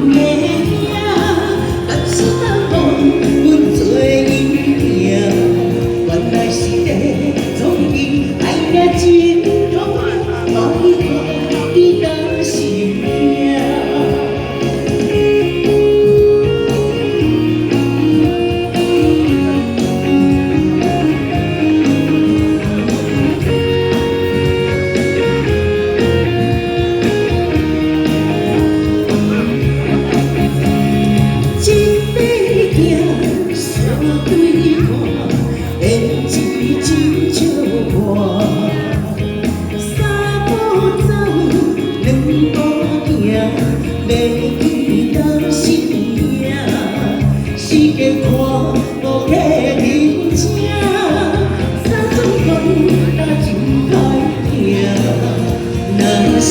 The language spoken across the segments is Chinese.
的影，但是咱无阮做伊命，原来是地总伊爱命真痛，我伊看伊当是命。世界看无客人请，三种讲那真歹听。若是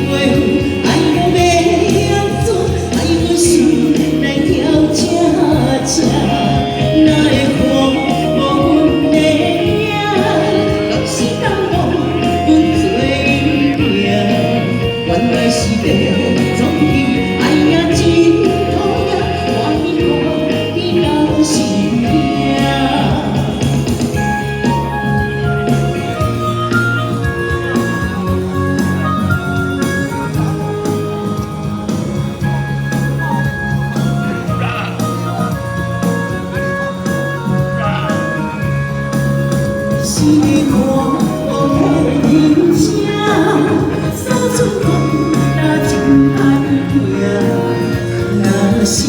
袂赴，爱我要安怎？爱阮心来调正正，哪会看无阮的影？若是当无阮做伊命，原来是地总伊爱命真痛呀，看伊看伊当是命。是看无客人请，三寸光那真歹听。若是